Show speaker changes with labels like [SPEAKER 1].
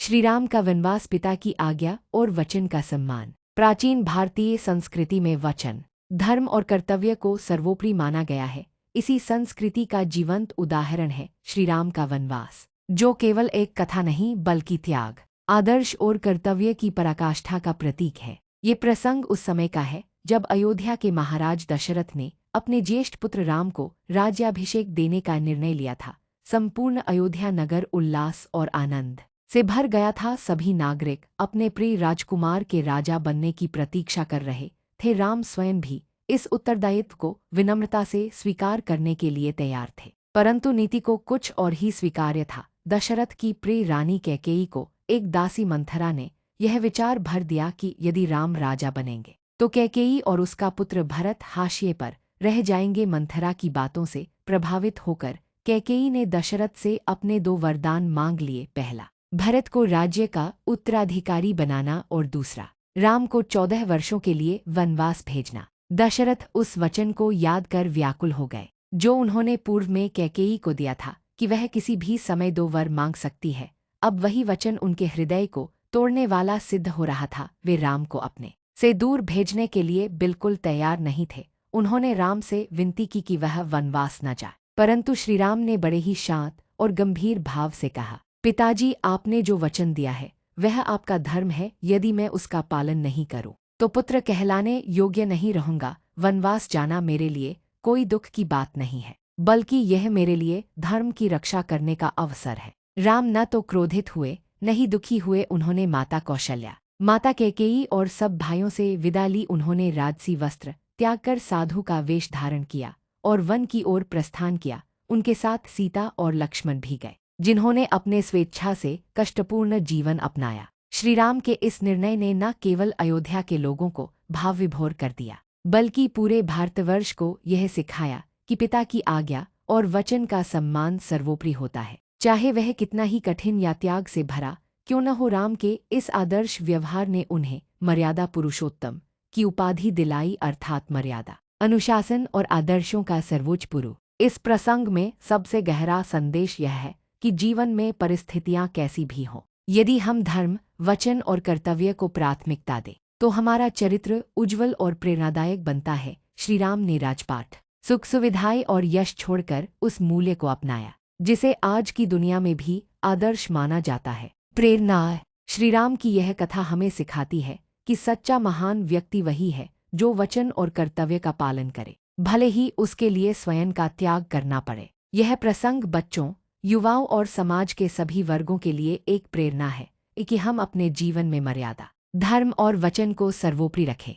[SPEAKER 1] श्रीराम का वनवास, पिता की आज्ञा और वचन का सम्मान। प्राचीन भारतीय संस्कृति में वचन, धर्म और कर्तव्य को सर्वोपरि माना गया है। इसी संस्कृति का जीवंत उदाहरण है श्रीराम का वनवास, जो केवल एक कथा नहीं बल्कि त्याग, आदर्श और कर्तव्य की पराकाष्ठा का प्रतीक है। ये प्रसंग उस समय का है जब अयोध्या के महाराज दशरथ ने अपने ज्येष्ठ पुत्र राम को राज्याभिषेक देने का निर्णय लिया था। संपूर्ण अयोध्या नगर उल्लास और आनंद से भर गया था। सभी नागरिक अपने प्रिय राजकुमार के राजा बनने की प्रतीक्षा कर रहे थे। राम स्वयं भी इस उत्तरदायित्व को विनम्रता से स्वीकार करने के लिए तैयार थे, परंतु नीति को कुछ और ही स्वीकार्य था। दशरथ की प्रिय रानी कैकेयी को एक दासी मंथरा ने यह विचार भर दिया कि यदि राम राजा बनेंगे तो कैकेयी और उसका पुत्र भरत हाशिए पर रह जाएंगे। मंथरा की बातों से प्रभावित होकर कैकेयी ने दशरथ से अपने 2 वरदान मांग लिए। पहला, भरत को राज्य का उत्तराधिकारी बनाना और दूसरा, राम को 14 वर्षों के लिए वनवास भेजना। दशरथ उस वचन को याद कर व्याकुल हो गए जो उन्होंने पूर्व में कैकेयी को दिया था कि वह किसी भी समय 2 वर मांग सकती है। अब वही वचन उनके हृदय को तोड़ने वाला सिद्ध हो रहा था। वे राम को अपने से दूर भेजने के लिए बिल्कुल तैयार नहीं थे। उन्होंने राम से विनती की कि वह वनवास न जाए, परंतु श्रीराम ने बड़े ही शांत और गंभीर भाव से कहा, पिताजी, आपने जो वचन दिया है वह आपका धर्म है। यदि मैं उसका पालन नहीं करूं तो पुत्र कहलाने योग्य नहीं रहूंगा। वनवास जाना मेरे लिए कोई दुख की बात नहीं है, बल्कि यह मेरे लिए धर्म की रक्षा करने का अवसर है। राम न तो क्रोधित हुए न ही दुखी हुए। उन्होंने माता कौशल्या, माता कैकेयी और सब भाइयों से विदा ली। उन्होंने राजसी वस्त्र त्याग कर साधु का वेश धारण किया और वन की ओर प्रस्थान किया। उनके साथ सीता और लक्ष्मण भी गए, जिन्होंने अपने स्वेच्छा से कष्टपूर्ण जीवन अपनाया। श्रीराम के इस निर्णय ने न केवल अयोध्या के लोगों को भाव विभोर कर दिया, बल्कि पूरे भारतवर्ष को यह सिखाया कि पिता की आज्ञा और वचन का सम्मान सर्वोपरि होता है, चाहे वह कितना ही कठिन या त्याग से भरा क्यों न हो। राम के इस आदर्श व्यवहार ने उन्हें मर्यादा पुरुषोत्तम की उपाधि दिलाई, अर्थात मर्यादा, अनुशासन और आदर्शों का सर्वोच्च पुरु। इस प्रसंग में सबसे गहरा संदेश यह है कि जीवन में परिस्थितियां कैसी भी हों, यदि हम धर्म, वचन और कर्तव्य को प्राथमिकता दें तो हमारा चरित्र उज्ज्वल और प्रेरणादायक बनता है। श्रीराम ने राजपाट, सुख सुविधाएं और यश छोड़कर उस मूल्य को अपनाया जिसे आज की दुनिया में भी आदर्श माना जाता है। प्रेरणा, श्रीराम की यह कथा हमें सिखाती है कि सच्चा महान व्यक्ति वही है जो वचन और कर्तव्य का पालन करे, भले ही उसके लिए स्वयं का त्याग करना पड़े। यह प्रसंग बच्चों, युवाओं और समाज के सभी वर्गों के लिए एक प्रेरणा है कि हम अपने जीवन में मर्यादा, धर्म और वचन को सर्वोपरि रखें।